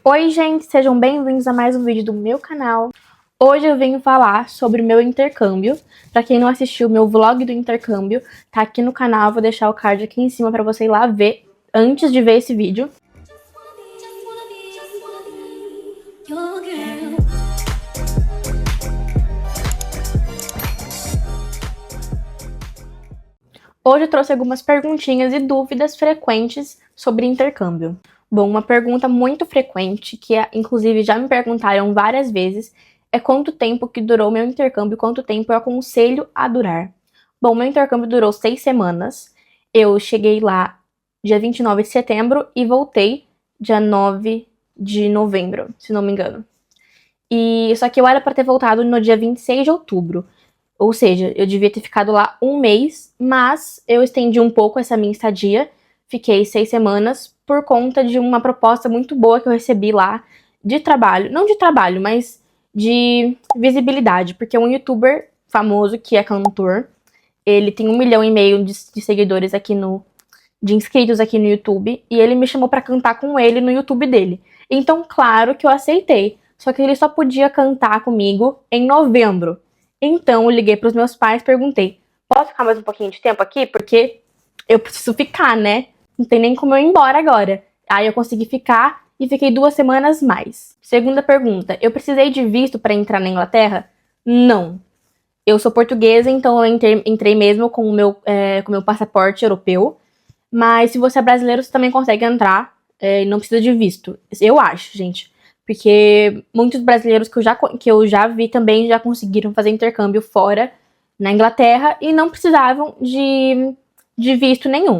Oi, gente, sejam bem-vindos a mais um vídeo do meu canal. Hoje eu venho falar sobre o meu intercâmbio. Pra quem não assistiu o meu vlog do intercâmbio, tá aqui no canal, eu vou deixar o card aqui em cima pra você ir lá ver antes de ver esse vídeo. Hoje eu trouxe algumas perguntinhas e dúvidas frequentes sobre intercâmbio. Bom, uma pergunta muito frequente, que inclusive já me perguntaram várias vezes, é quanto tempo que durou meu intercâmbio, quanto tempo eu aconselho a durar. Bom, meu intercâmbio durou 6 semanas, eu cheguei lá dia 29 de setembro e voltei dia 9 de novembro, se não me engano. Só que eu era para ter voltado no dia 26 de outubro. Ou seja, eu devia ter ficado lá um mês, mas eu estendi um pouco essa minha estadia. Fiquei 6 semanas por conta de uma proposta muito boa que eu recebi lá de trabalho. Não de trabalho, mas de visibilidade. Porque um youtuber famoso, que é cantor, ele tem 1,5 milhão de seguidores aqui de inscritos aqui no YouTube. E ele me chamou pra cantar com ele no YouTube dele. Então, claro que eu aceitei. Só que ele só podia cantar comigo em novembro. Então, eu liguei pros meus pais e perguntei, posso ficar mais um pouquinho de tempo aqui? Porque eu preciso ficar, né? Não tem nem como eu ir embora agora. Aí eu consegui ficar e fiquei 2 semanas mais. Segunda pergunta, eu precisei de visto para entrar na Inglaterra? Não. Eu sou portuguesa, então eu entrei mesmo com o meu passaporte europeu. Mas se você é brasileiro, você também consegue entrar e não precisa de visto. Eu acho, gente. Porque muitos brasileiros que eu já vi também já conseguiram fazer intercâmbio fora, na Inglaterra, e não precisavam de visto nenhum.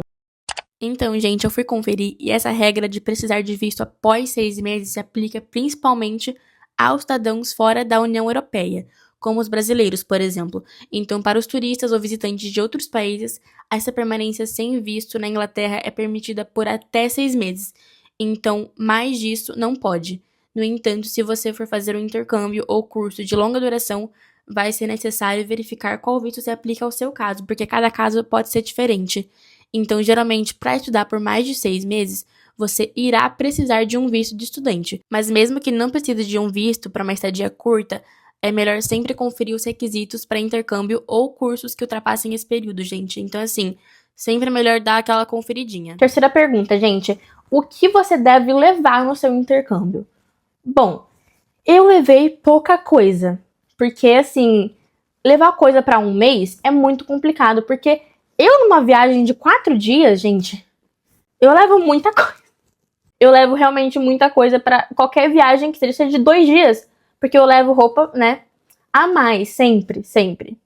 Então, gente, eu fui conferir e essa regra de precisar de visto após 6 meses se aplica principalmente aos cidadãos fora da União Europeia, como os brasileiros, por exemplo. Então, para os turistas ou visitantes de outros países, essa permanência sem visto na Inglaterra é permitida por até 6 meses. Então, mais disso não pode. No entanto, se você for fazer um intercâmbio ou curso de longa duração, vai ser necessário verificar qual visto se aplica ao seu caso, porque cada caso pode ser diferente. Então, geralmente, para estudar por mais de 6 meses, você irá precisar de um visto de estudante. Mas mesmo que não precise de um visto para uma estadia curta, é melhor sempre conferir os requisitos para intercâmbio ou cursos que ultrapassem esse período, gente. Então, assim, sempre é melhor dar aquela conferidinha. Terceira pergunta, gente. O que você deve levar no seu intercâmbio? Bom, eu levei pouca coisa, porque assim, levar coisa pra um mês é muito complicado, porque eu numa viagem de 4 dias, gente, eu levo muita coisa. Eu levo realmente muita coisa pra qualquer viagem que seja de 2 dias, porque eu levo roupa, né, a mais, sempre, sempre.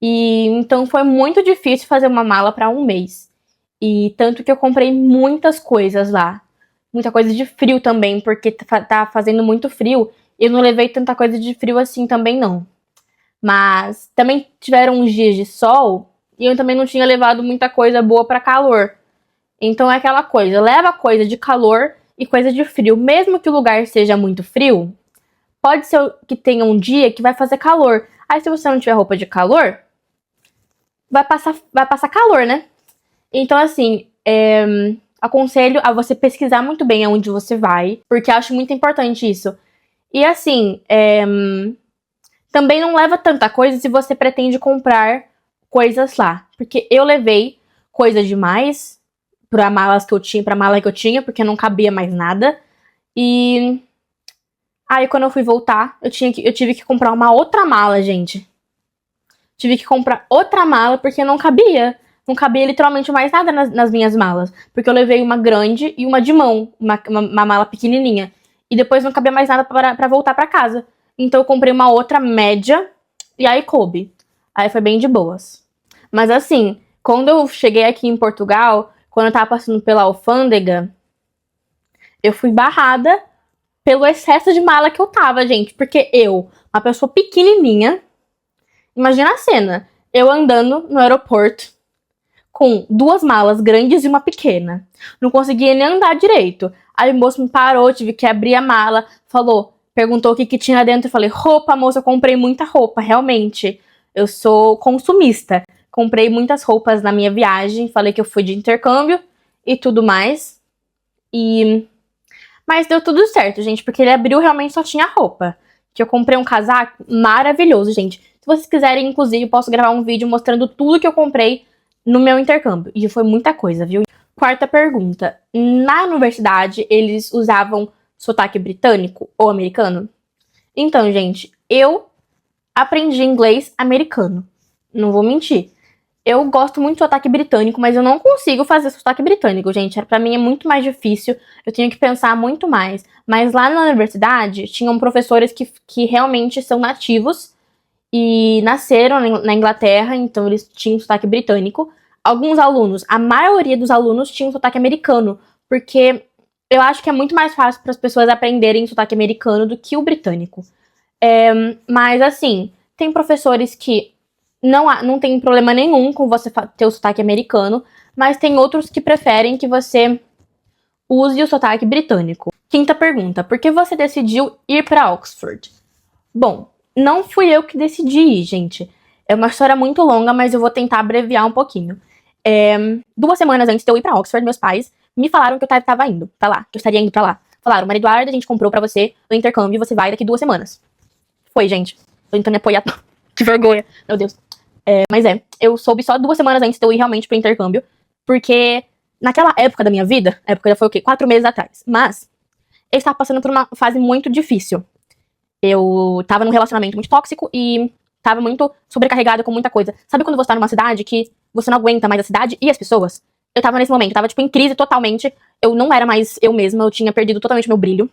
E então foi muito difícil fazer uma mala pra um mês. E tanto que eu comprei muitas coisas lá. Muita coisa de frio também, porque tá fazendo muito frio. Eu não levei tanta coisa de frio assim também, não. Mas também tiveram uns dias de sol e eu também não tinha levado muita coisa boa pra calor. Então é aquela coisa, leva coisa de calor e coisa de frio. Mesmo que o lugar seja muito frio, pode ser que tenha um dia que vai fazer calor. Aí se você não tiver roupa de calor, vai passar calor, né? Então assim, aconselho a você pesquisar muito bem aonde você vai, porque eu acho muito importante isso. E assim, também não leva tanta coisa se você pretende comprar coisas lá. Porque eu levei coisa demais pra mala que eu tinha, porque não cabia mais nada. E aí quando eu fui voltar, eu tive que comprar uma outra mala, gente. Tive que comprar outra mala porque não cabia. Não cabia literalmente mais nada nas minhas malas. Porque eu levei uma grande e uma de mão. Uma mala pequenininha. E depois não cabia mais nada pra voltar pra casa. Então eu comprei uma outra média. E aí coube. Aí foi bem de boas. Mas assim, quando eu cheguei aqui em Portugal, quando eu tava passando pela alfândega, eu fui barrada pelo excesso de mala que eu tava, gente. Porque eu, uma pessoa pequenininha, imagina a cena. Eu andando no aeroporto com 2 malas grandes e uma pequena. Não conseguia nem andar direito. Aí o moço me parou, tive que abrir a mala, perguntou o que tinha dentro. Eu falei, roupa, moça, eu comprei muita roupa, realmente. Eu sou consumista. Comprei muitas roupas na minha viagem, falei que eu fui de intercâmbio e tudo mais. Mas deu tudo certo, gente, porque ele abriu realmente só tinha roupa. Que eu comprei um casaco maravilhoso, gente. Se vocês quiserem, inclusive, eu posso gravar um vídeo mostrando tudo que eu comprei no meu intercâmbio. E foi muita coisa, viu? Quarta pergunta. Na universidade, eles usavam sotaque britânico ou americano? Então, gente, eu aprendi inglês americano. Não vou mentir. Eu gosto muito do sotaque britânico, mas eu não consigo fazer sotaque britânico, gente. Pra mim é muito mais difícil, eu tenho que pensar muito mais. Mas lá na universidade, tinham professores que realmente são nativos e nasceram na Inglaterra, então eles tinham sotaque britânico. Alguns alunos, a maioria dos alunos tinham sotaque americano, porque eu acho que é muito mais fácil para as pessoas aprenderem sotaque americano do que o britânico. Mas assim, tem professores que não tem problema nenhum com você ter o sotaque americano, mas tem outros que preferem que você use o sotaque britânico. Quinta pergunta, por que você decidiu ir para Oxford? Bom, não fui eu que decidi ir, gente. É uma história muito longa, mas eu vou tentar abreviar um pouquinho. 2 semanas antes de eu ir pra Oxford, meus pais me falaram que eu tava indo pra lá, que eu estaria indo pra lá. Falaram, Maria Eduarda, a gente comprou pra você o intercâmbio e você vai daqui 2 semanas. Foi, gente. Tô tentando me apoiar. Que vergonha. Meu Deus. Mas eu soube só 2 semanas antes de eu ir realmente pro intercâmbio, porque naquela época da minha vida, a época já foi o quê? 4 meses atrás, mas eu estava passando por uma fase muito difícil. Eu tava num relacionamento muito tóxico e tava muito sobrecarregada com muita coisa. Sabe quando você tá numa cidade que você não aguenta mais a cidade e as pessoas? Eu tava nesse momento, eu tava, tipo, em crise totalmente. Eu não era mais eu mesma, eu tinha perdido totalmente meu brilho.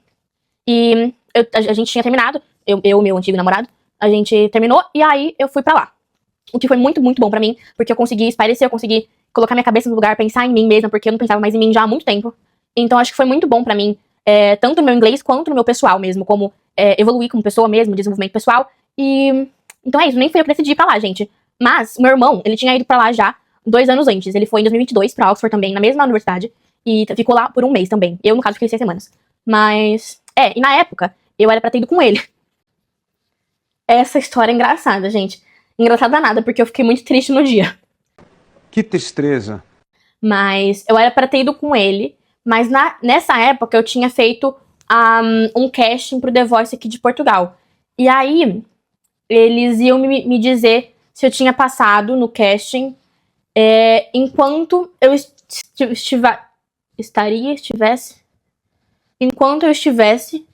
E a gente tinha terminado, eu e meu antigo namorado, a gente terminou e aí eu fui pra lá. O que foi muito, muito bom pra mim, porque eu consegui espairecer, eu consegui colocar minha cabeça no lugar, pensar em mim mesma, porque eu não pensava mais em mim já há muito tempo. Então acho que foi muito bom pra mim, tanto no meu inglês quanto no meu pessoal mesmo, como evoluir como pessoa mesmo, desenvolvimento pessoal. E então é isso, nem fui eu que decidi ir pra lá, gente. Mas meu irmão, ele tinha ido pra lá já 2 anos antes. Ele foi em 2022 pra Oxford também, na mesma universidade, e ficou lá por 1 mês também. Eu, no caso, fiquei 6 semanas. Mas, e na época, eu era pra ter ido com ele. Essa história é engraçada, gente. Engraçada nada, porque eu fiquei muito triste no dia. Que tristeza. Mas eu era pra ter ido com ele, mas nessa época eu tinha feito um casting pro The Voice aqui de Portugal. E aí, eles iam me dizer se eu tinha passado no casting enquanto eu enquanto eu estivesse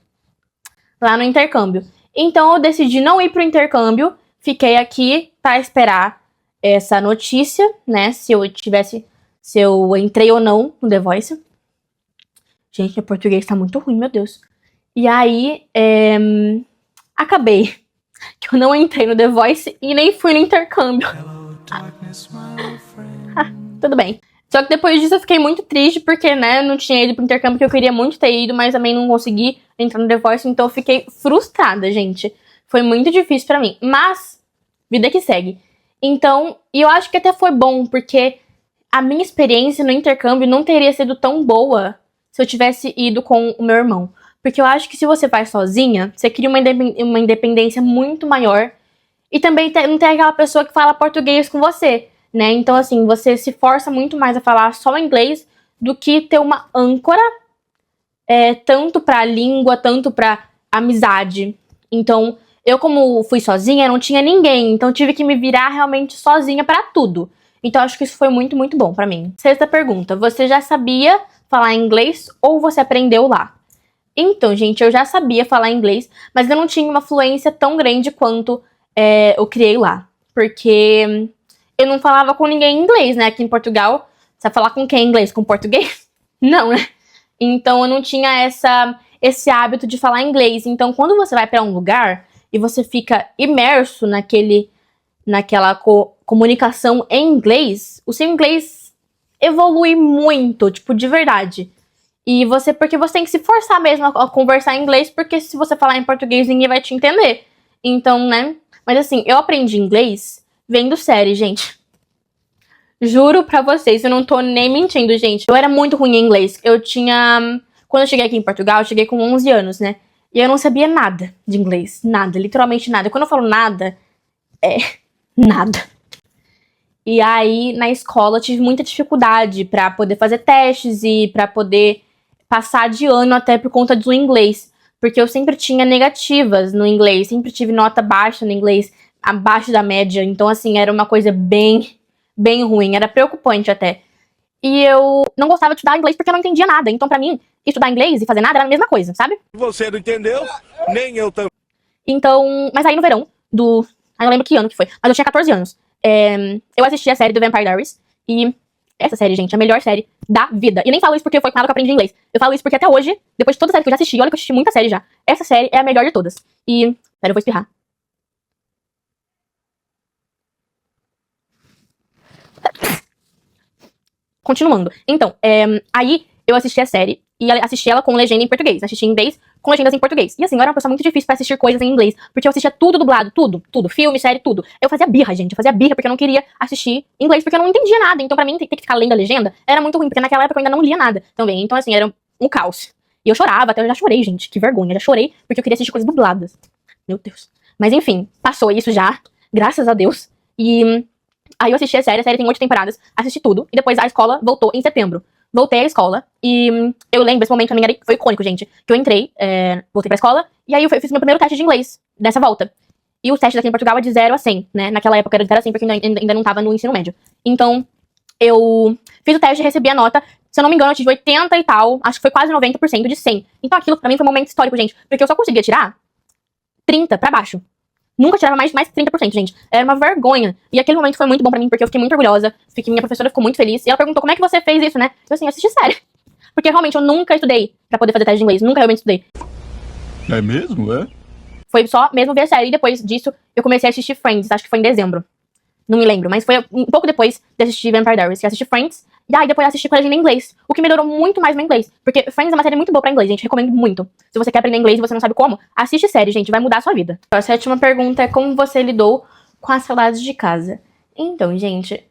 lá no intercâmbio. Então eu decidi não ir pro intercâmbio, fiquei aqui para esperar essa notícia, né, se eu entrei ou não no The Voice. Gente, meu português tá muito ruim, meu Deus. E aí, acabei que eu não entrei no The Voice e nem fui no intercâmbio. Tudo bem. Só que depois disso eu fiquei muito triste, porque, né, eu não tinha ido pro intercâmbio que eu queria muito ter ido, mas também não consegui entrar no The Voice, então eu fiquei frustrada, gente. Foi muito difícil pra mim. Mas, vida que segue. Então, e eu acho que até foi bom, porque a minha experiência no intercâmbio não teria sido tão boa se eu tivesse ido com o meu irmão. Porque eu acho que se você vai sozinha, você cria uma independência muito maior. E também não tem aquela pessoa que fala português com você, né? Então, assim, você se força muito mais a falar só inglês do que ter uma âncora, tanto pra língua, tanto pra amizade. Então, eu como fui sozinha, não tinha ninguém. Então, tive que me virar realmente sozinha pra tudo. Então, acho que isso foi muito, muito bom pra mim. Sexta pergunta. Você já sabia falar inglês ou você aprendeu lá? Então, gente, eu já sabia falar inglês, mas eu não tinha uma fluência tão grande quanto eu criei lá. Porque eu não falava com ninguém em inglês, né? Aqui em Portugal, você vai falar com quem em inglês? Com português? Não, né? Então, eu não tinha esse hábito de falar inglês. Então, quando você vai pra um lugar e você fica imerso naquela comunicação em inglês, o seu inglês evolui muito, tipo, de verdade. E porque você tem que se forçar mesmo a conversar em inglês, porque se você falar em português, ninguém vai te entender. Então, né? Mas assim, eu aprendi inglês vendo série, gente. Juro pra vocês, eu não tô nem mentindo, gente. Eu era muito ruim em inglês. Quando eu cheguei aqui em Portugal, eu cheguei com 11 anos, né? E eu não sabia nada de inglês. Nada, literalmente nada. Quando eu falo nada, nada. E aí, na escola, eu tive muita dificuldade pra poder fazer testes e pra poder passar de ano até por conta do inglês. Porque eu sempre tinha negativas no inglês, sempre tive nota baixa no inglês, abaixo da média. Então, assim, era uma coisa bem ruim, era preocupante até. E eu não gostava de estudar inglês porque eu não entendia nada. Então, pra mim, estudar inglês e fazer nada era a mesma coisa, sabe? Você não entendeu? Nem eu também. Então, mas aí no verão do... eu não lembro que ano que foi, mas eu tinha 14 anos. Eu assisti a série do Vampire Diaries e essa série, gente, é a melhor série da vida. E nem falo isso porque foi com ela que eu aprendi inglês. Eu falo isso porque até hoje, depois de toda a série que eu já assisti, olha que eu assisti muita série já, essa série é a melhor de todas. E... pera, eu vou espirrar. Continuando. Então, aí eu assisti a série e assisti ela com legenda em português. Assisti em inglês com legendas em português. E assim, eu era uma pessoa muito difícil pra assistir coisas em inglês, porque eu assistia tudo dublado, tudo. Filme, série, tudo. Eu fazia birra, gente. Eu fazia birra porque eu não queria assistir em inglês, porque eu não entendia nada. Então, pra mim, ter que ficar lendo a legenda era muito ruim, porque naquela época eu ainda não lia nada também. Então, assim, era um caos. E eu chorava, até eu já chorei, gente. Que vergonha. Eu já chorei porque eu queria assistir coisas dubladas. Meu Deus. Mas enfim, passou isso já, graças a Deus. E aí eu assisti a série tem 8 temporadas, assisti tudo, e depois a escola voltou em setembro. Voltei à escola, e eu lembro, esse momento pra mim foi icônico, gente, que eu entrei, voltei pra escola, e aí eu fiz meu primeiro teste de inglês, dessa volta. E o teste daqui em Portugal é de 0 a 100, né, naquela época era de 0 a 100, porque eu ainda não tava no ensino médio. Então, eu fiz o teste e recebi a nota, se eu não me engano, eu tive 80 e tal, acho que foi quase 90% de 100. Então aquilo pra mim foi um momento histórico, gente, porque eu só conseguia tirar 30 pra baixo. Nunca tirava mais 30%, gente. Era uma vergonha. E aquele momento foi muito bom pra mim, porque eu fiquei muito orgulhosa. Minha professora ficou muito feliz. E ela perguntou, como é que você fez isso, né? Eu assim, eu assisti série. Porque realmente eu nunca estudei pra poder fazer teste de inglês. Nunca realmente estudei. É mesmo, é? Foi só mesmo ver a série. E depois disso, eu comecei a assistir Friends. Acho que foi em dezembro. Não me lembro. Mas foi um pouco depois de assistir Vampire Diaries. Eu assisti Friends. E aí depois eu assisti com a legenda em inglês. O que melhorou muito mais meu inglês. Porque Friends é uma série muito boa pra inglês, gente. Recomendo muito. Se você quer aprender inglês e você não sabe como, assiste série, gente. Vai mudar a sua vida. A sétima pergunta é como você lidou com as saudades de casa. Então, gente,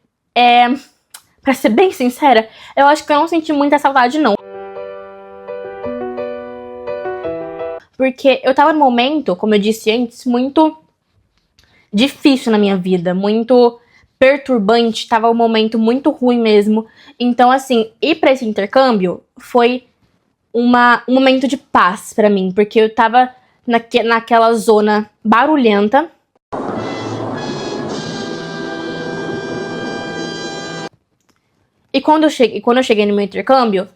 pra ser bem sincera, eu acho que eu não senti muita saudade, não. Porque eu tava num momento, como eu disse antes, muito difícil na minha vida. Muito perturbante, tava um momento muito ruim mesmo. Então, assim, ir pra esse intercâmbio foi um momento de paz pra mim, porque eu tava naquela zona barulhenta. E quando eu cheguei no meu intercâmbio,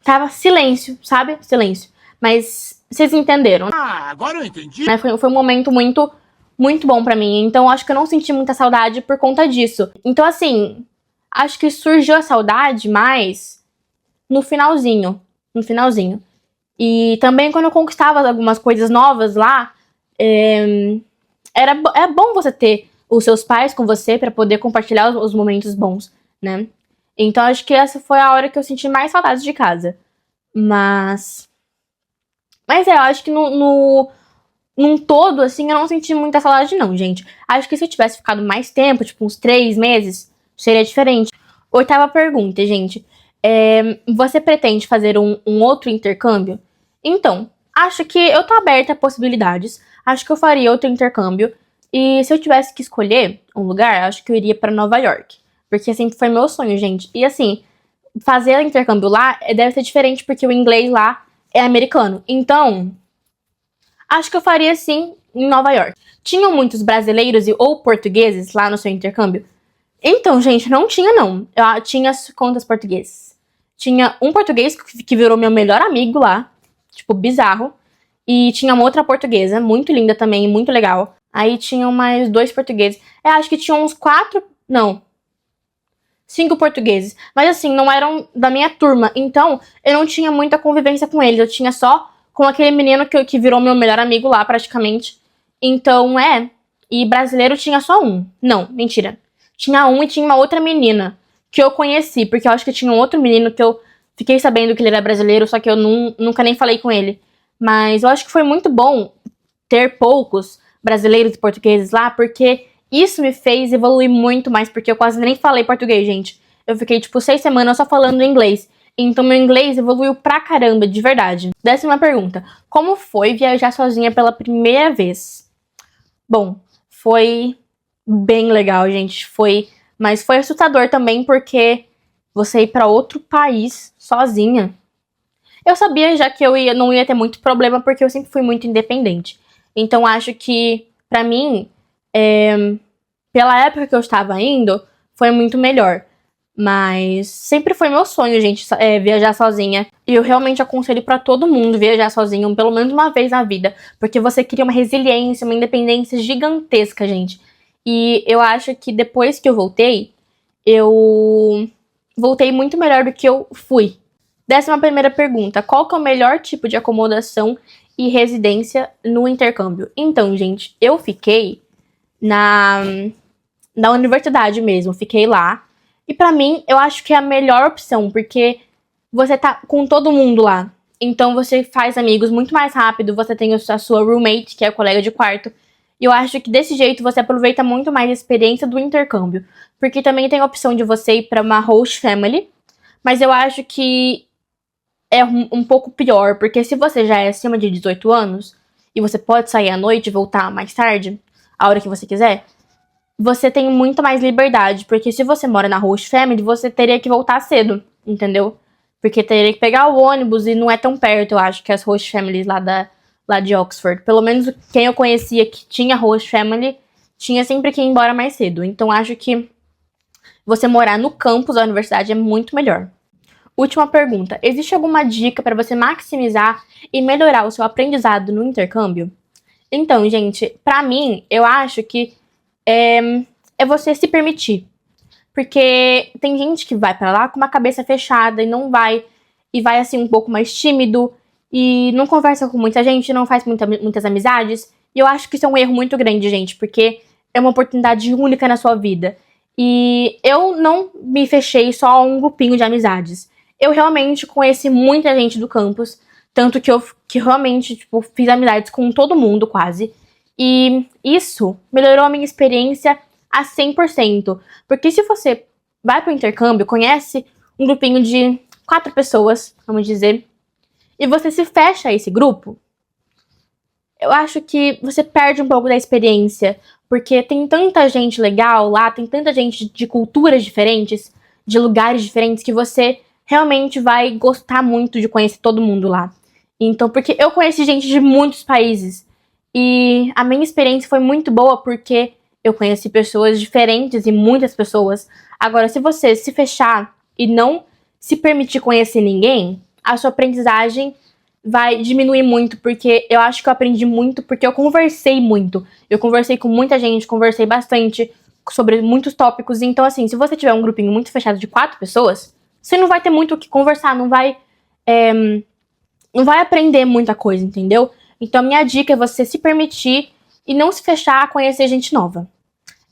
tava silêncio, sabe? Silêncio. Mas vocês entenderam. Ah, agora eu entendi. Foi um momento muito bom pra mim. Então, acho que eu não senti muita saudade por conta disso. Então, assim, acho que surgiu a saudade mais no finalzinho. E também quando eu conquistava algumas coisas novas lá, é bom você ter os seus pais com você pra poder compartilhar os momentos bons, né? Então, acho que essa foi a hora que eu senti mais saudade de casa. Mas eu acho que num todo, assim, eu não senti muita saudade, não, gente. Acho que se eu tivesse ficado mais tempo, tipo uns 3 meses, seria diferente. 8ª pergunta, gente. Você pretende fazer um outro intercâmbio? Então, acho que eu tô aberta a possibilidades. Acho que eu faria outro intercâmbio. E se eu tivesse que escolher um lugar, acho que eu iria pra Nova York. Porque sempre foi meu sonho, gente. E assim, fazer intercâmbio lá deve ser diferente, porque o inglês lá é americano. Então, acho que eu faria sim em Nova York. Tinham muitos brasileiros ou portugueses lá no seu intercâmbio? Então, gente, não tinha, não. Eu tinha contas portugueses. Tinha um português que virou meu melhor amigo lá. Tipo, bizarro. E tinha uma outra portuguesa, muito linda também, muito legal. Aí tinham mais 2 portugueses. Acho que tinham uns 4... Não. 5 portugueses. Mas assim, não eram da minha turma. Então, eu não tinha muita convivência com eles. Eu tinha só com aquele menino que virou meu melhor amigo lá, praticamente. Então, E brasileiro tinha só um. Não, mentira. Tinha um e tinha uma outra menina que eu conheci. Porque eu acho que tinha um outro menino que eu fiquei sabendo que ele era brasileiro, só que eu nunca nem falei com ele. Mas eu acho que foi muito bom ter poucos brasileiros e portugueses lá, porque isso me fez evoluir muito mais, porque eu quase nem falei português, gente. Eu fiquei, tipo, 6 semanas só falando inglês. Então, meu inglês evoluiu pra caramba, de verdade. 10ª pergunta. Como foi viajar sozinha pela primeira vez? Bom, foi bem legal, gente. Mas foi assustador também, porque você ir pra outro país sozinha eu sabia já que não ia ter muito problema, porque eu sempre fui muito independente. Então, acho que, pra mim, pela época que eu estava indo, foi muito melhor. Mas sempre foi meu sonho, gente, viajar sozinha. E eu realmente aconselho pra todo mundo viajar sozinho, pelo menos uma vez na vida. Porque você cria uma resiliência, uma independência gigantesca, gente. E eu acho que depois que eu voltei muito melhor do que eu fui. 11ª pergunta. Qual que é o melhor tipo de acomodação e residência no intercâmbio? Então, gente, eu fiquei na universidade mesmo. Fiquei lá. E pra mim, eu acho que é a melhor opção, porque você tá com todo mundo lá. Então você faz amigos muito mais rápido, você tem a sua roommate, que é a colega de quarto. E eu acho que desse jeito você aproveita muito mais a experiência do intercâmbio. Porque também tem a opção de você ir pra uma host family, mas eu acho que é um pouco pior, porque se você já é acima de 18 anos, e você pode sair à noite e voltar mais tarde, a hora que você quiser, você tem muito mais liberdade, porque se você mora na host family, você teria que voltar cedo, entendeu? Porque teria que pegar o ônibus e não é tão perto, eu acho, que as host families lá de Oxford. Pelo menos quem eu conhecia que tinha host family, tinha sempre que ir embora mais cedo. Então acho que você morar no campus da universidade é muito melhor. Última pergunta. Existe alguma dica para você maximizar e melhorar o seu aprendizado no intercâmbio? Então, gente, pra mim, eu acho que é você se permitir. Porque tem gente que vai pra lá com uma cabeça fechada e vai assim um pouco mais tímido e não conversa com muita gente, não faz muitas amizades. E eu acho que isso é um erro muito grande, gente, porque é uma oportunidade única na sua vida. E eu não me fechei só a um grupinho de amizades. Eu realmente conheci muita gente do campus, tanto que realmente, tipo, fiz amizades com todo mundo quase. E isso melhorou a minha experiência a 100%. Porque se você vai pro intercâmbio, conhece um grupinho de 4 pessoas, vamos dizer, e você se fecha a esse grupo, eu acho que você perde um pouco da experiência. Porque tem tanta gente legal lá, tem tanta gente de culturas diferentes, de lugares diferentes, que você realmente vai gostar muito de conhecer todo mundo lá. Então, porque eu conheci gente de muitos países. E a minha experiência foi muito boa porque eu conheci pessoas diferentes e muitas pessoas. Agora, se você se fechar e não se permitir conhecer ninguém, a sua aprendizagem vai diminuir muito, porque eu acho que eu aprendi muito porque eu conversei muito. Eu conversei com muita gente, conversei bastante sobre muitos tópicos. Então, assim, se você tiver um grupinho muito fechado de 4 pessoas, você não vai ter muito o que conversar, não vai aprender muita coisa, entendeu? Então, a minha dica é você se permitir e não se fechar a conhecer gente nova.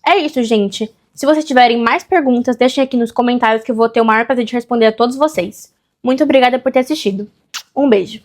É isso, gente. Se vocês tiverem mais perguntas, deixem aqui nos comentários que eu vou ter o maior prazer de responder a todos vocês. Muito obrigada por ter assistido. Um beijo.